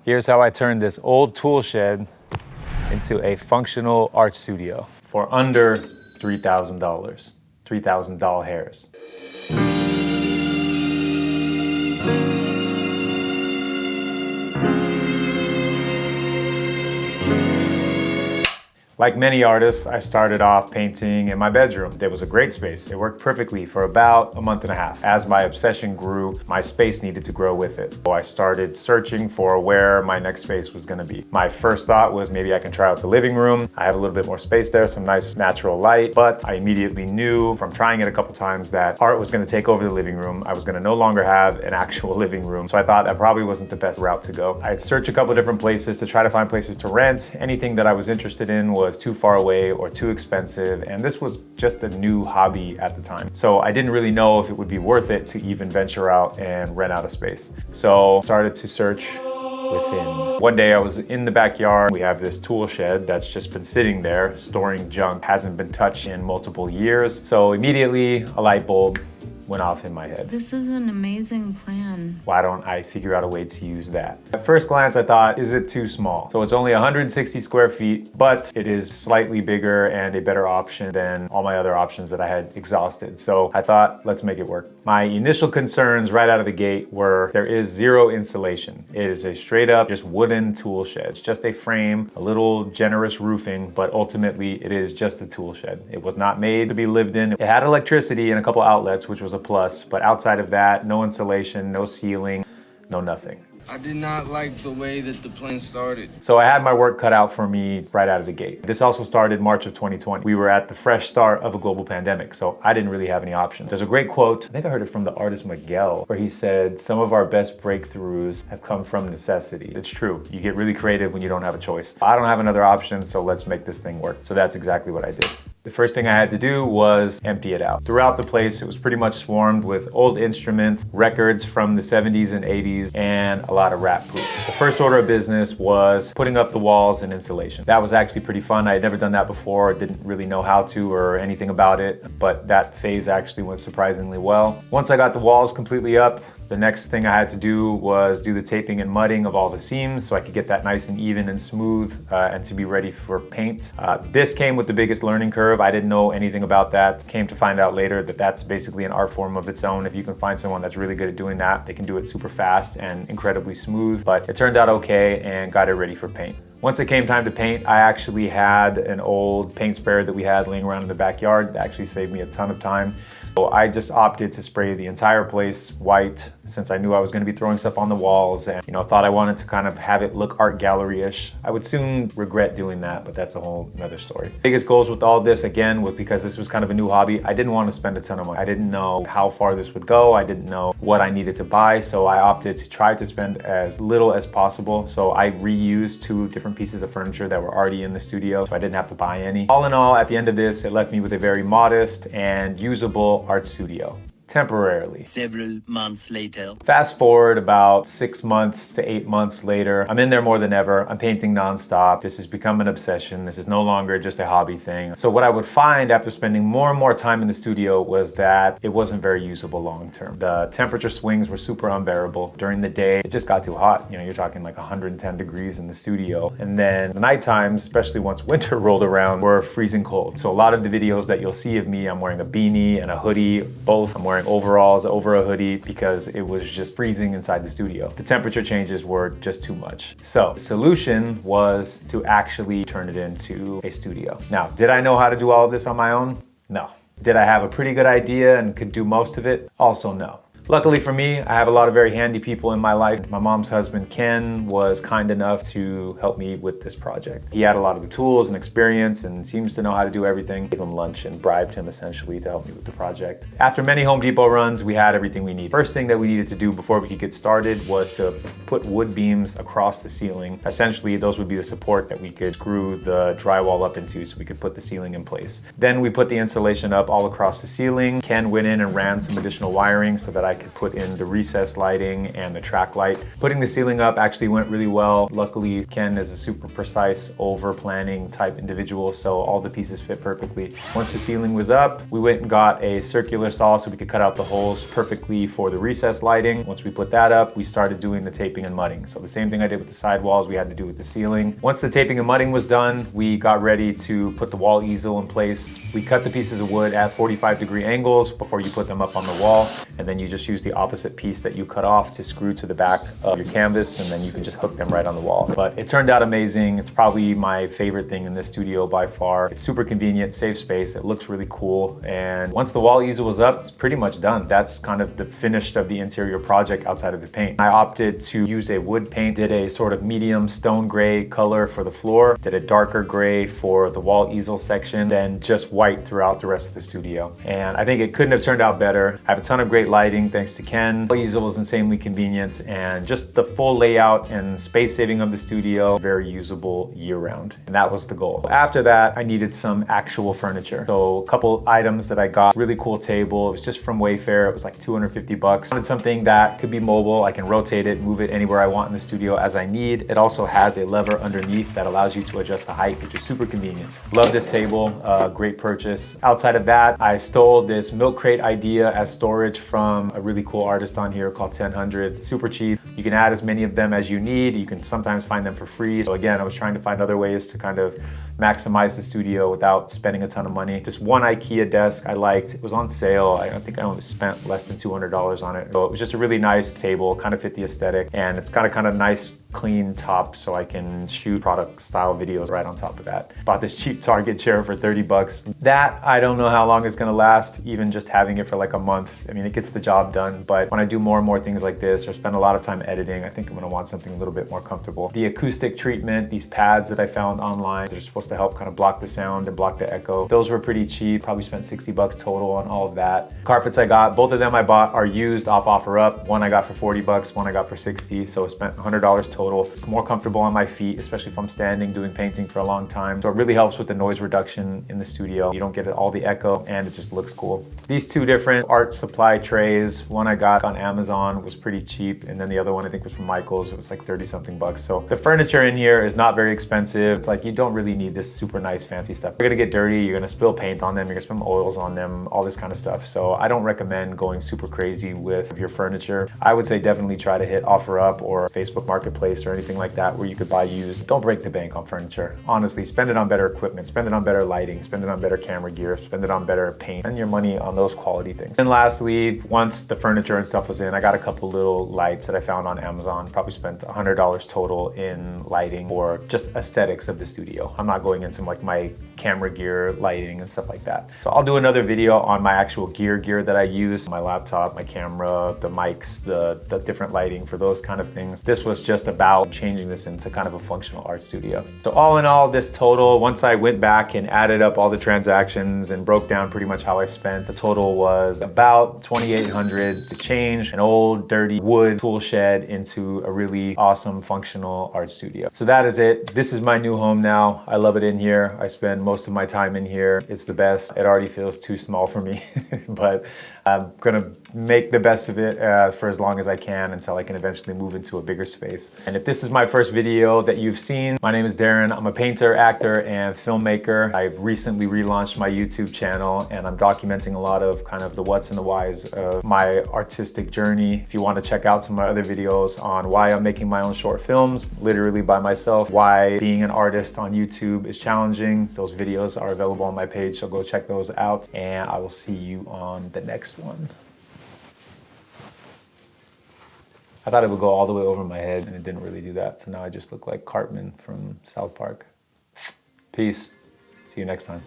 Here's how I turned this old tool shed into a functional art studio for under $3,000. 3,000 doll hairs. Like many artists, I started off painting in my bedroom. There was a great space. It worked perfectly for about a month and a half. As my obsession grew, my space needed to grow with it. So I started searching for where my next space was gonna be. My first thought was maybe I can try out the living room. I have a little bit more space there, some nice natural light, but I immediately knew from trying it a couple times that art was gonna take over the living room. I was gonna no longer have an actual living room. So I thought that probably wasn't the best route to go. I had searched a couple different places to try to find places to rent. Anything that I was interested in was too far away or too expensive, and this was just a new hobby at the time. So I didn't really know if it would be worth it to even venture out and rent out a space. So I started to search within. One day I was in the backyard. We have this tool shed that's just been sitting there storing junk, hasn't been touched in multiple years. So immediately a light bulb went off in my head. This is an amazing plan. Why don't I figure out a way to use that? At first glance, I thought, is it too small? So it's only 160 square feet, but it is slightly bigger and a better option than all my other options that I had exhausted. So I thought, let's make it work. My initial concerns right out of the gate were there is zero insulation. It is a straight up just wooden tool shed. It's just a frame, a little generous roofing, but ultimately it is just a tool shed. It was not made to be lived in. It had electricity and a couple outlets, which was a plus, but outside of that, no insulation, no ceiling, no nothing. I did not like the way that the plan started. So I had my work cut out for me right out of the gate. This also started March of 2020. We were at the fresh start of a global pandemic, so I didn't really have any options. There's a great quote, I think I heard it from the artist Miguel, where he said, some of our best breakthroughs have come from necessity. It's true. You get really creative when you don't have a choice. I don't have another option, so let's make this thing work. So that's exactly what I did. The first thing I had to do was empty it out. Throughout the place, it was pretty much swarmed with old instruments, records from the 70s and 80s, and a lot of rat poop. The first order of business was putting up the walls and insulation. That was actually pretty fun. I had never done that before, didn't really know how to or anything about it, but that phase actually went surprisingly well. Once I got the walls completely up, the next thing I had to do was do the taping and mudding of all the seams so I could get that nice and even and smooth and to be ready for paint. This came with the biggest learning curve. I didn't know anything about that. Came to find out later that that's basically an art form of its own. If you can find someone that's really good at doing that, they can do it super fast and incredibly smooth, but it turned out okay and got it ready for paint. Once it came time to paint, I actually had an old paint sprayer that we had laying around in the backyard that actually saved me a ton of time. So I just opted to spray the entire place white since I knew I was going to be throwing stuff on the walls and thought I wanted to kind of have it look art gallery-ish. I would soon regret doing that, but that's a whole nother story. Biggest goals with all this, again, was because this was kind of a new hobby. I didn't want to spend a ton of money. I didn't know how far this would go. I didn't know what I needed to buy, so I opted to try to spend as little as possible. So I reused 2 different pieces of furniture that were already in the studio, so I didn't have to buy any. All in all, at the end of this, it left me with a very modest and usable art studio. Temporarily. Several months later. Fast forward about 6 months to 8 months later, I'm in there more than ever. I'm painting nonstop. This has become an obsession. This is no longer just a hobby thing. So what I would find after spending more and more time in the studio was that it wasn't very usable long term. The temperature swings were super unbearable. During the day, it just got too hot. You're talking like 110 degrees in the studio. And then the night times, especially once winter rolled around, were freezing cold. So a lot of the videos that you'll see of me, I'm wearing a beanie and a hoodie, both. I'm wearing overalls over a hoodie because it was just freezing inside the studio. The temperature changes were just too much. So the solution was to actually turn it into a studio. Now, did I know how to do all of this on my own? No. Did I have a pretty good idea and could do most of it? Also no. Luckily for me, I have a lot of very handy people in my life. My mom's husband, Ken, was kind enough to help me with this project. He had a lot of the tools and experience and seems to know how to do everything. Gave him lunch and bribed him essentially to help me with the project. After many Home Depot runs, we had everything we needed. First thing that we needed to do before we could get started was to put wood beams across the ceiling. Essentially, those would be the support that we could screw the drywall up into so we could put the ceiling in place. Then we put the insulation up all across the ceiling. Ken went in and ran some additional wiring so that I I could put in the recessed lighting and the track light. Putting the ceiling up actually went really well. Luckily, Ken is a super precise over planning type individual, so all the pieces fit perfectly. Once the ceiling was up, we went and got a circular saw so we could cut out the holes perfectly for the recessed lighting. Once we put that up, we started doing the taping and mudding. So the same thing I did with the sidewalls, we had to do with the ceiling. Once the taping and mudding was done, we got ready to put the wall easel in place. We cut the pieces of wood at 45-degree angles before you put them up on the wall, and then you just use the opposite piece that you cut off to screw to the back of your canvas, and then you can just hook them right on the wall. But it turned out amazing. It's probably my favorite thing in this studio by far. It's super convenient, safe space, it looks really cool, and once the wall easel was up, it's pretty much done. That's kind of the finish of the interior project outside of the paint. I opted to use a wood paint, did a sort of medium stone gray color for the floor, did a darker gray for the wall easel section, then just white throughout the rest of the studio. And I think it couldn't have turned out better. I have a ton of great lighting thanks to Ken. The easel is insanely convenient, and just the full layout and space saving of the studio, very usable year round. And that was the goal. After that, I needed some actual furniture. So a couple items that I got, really cool table. It was just from Wayfair. It was like 250 bucks. I wanted something that could be mobile. I can rotate it, move it anywhere I want in the studio as I need. It also has a lever underneath that allows you to adjust the height, which is super convenient. Love this table, great purchase. Outside of that, I stole this milk crate idea as storage from a really cool artist on here called 1000. Super cheap. You can add as many of them as you need. You can sometimes find them for free. So again, I was trying to find other ways to kind of maximize the studio without spending a ton of money. Just one IKEA desk I liked. It was on sale. I think I only spent less than $200 on it. So it was just a really nice table, kind of fit the aesthetic, and it's got a kind of nice clean top so I can shoot product style videos right on top of that. Bought this cheap Target chair for 30 bucks. That, I don't know how long it's gonna last, even just having it for like a month. I mean, it gets the job done, but when I do more and more things like this or spend a lot of time editing, I think I'm gonna want something a little bit more comfortable. The acoustic treatment, these pads that I found online, they're supposed to help kind of block the sound and block the echo. Those were pretty cheap, probably spent 60 bucks total on all of that. Carpets I got, both of them I bought are used off OfferUp. One I got for 40 bucks, one I got for 60, so I spent $100 total. It's more comfortable on my feet, especially if I'm standing doing painting for a long time. So it really helps with the noise reduction in the studio. You don't get all the echo and it just looks cool. These two different art supply trays, one I got on Amazon was pretty cheap, and then the other one I think was from Michael's. It was like 30 something bucks. So the furniture in here is not very expensive. It's like you don't really need this super nice fancy stuff. You're gonna get dirty, you're gonna spill paint on them, you're gonna spill oils on them, all this kind of stuff. So I don't recommend going super crazy with your furniture. I would say definitely try to hit OfferUp or Facebook Marketplace or anything like that where you could buy used. Don't break the bank on furniture. Honestly, spend it on better equipment, spend it on better lighting, spend it on better camera gear, spend it on better paint. Spend your money on those quality things. And lastly, once the furniture and stuff was in, I got a couple little lights that I found on Amazon. Probably spent $100 total in lighting or just aesthetics of the studio. I'm not going into like my camera gear, lighting and stuff like that. So I'll do another video on my actual gear that I use, my laptop, my camera, the mics, the different lighting for those kind of things. This was just about changing this into kind of a functional art studio. So all in all, this total, once I went back and added up all the transactions and broke down pretty much how I spent, the total was about $2,800 to change an old dirty wood tool shed into a really awesome functional art studio. So that is it. This is my new home now. I love it in here. I spend most of my time in here. It's the best. It already feels too small for me, but I'm gonna make the best of it for as long as I can until I can eventually move into a bigger space. And if this is my first video that you've seen, my name is Darren. I'm a painter, actor, and filmmaker. I've recently relaunched my YouTube channel and I'm documenting a lot of kind of the what's and the whys of my artistic journey. If you want to check out some of my other videos on why I'm making my own short films, literally by myself, why being an artist on YouTube is challenging, those videos are available on my page, so go check those out, and I will see you on the next one. I thought it would go all the way over my head and it didn't really do that, so now I just look like Cartman from South Park. Peace. See you next time.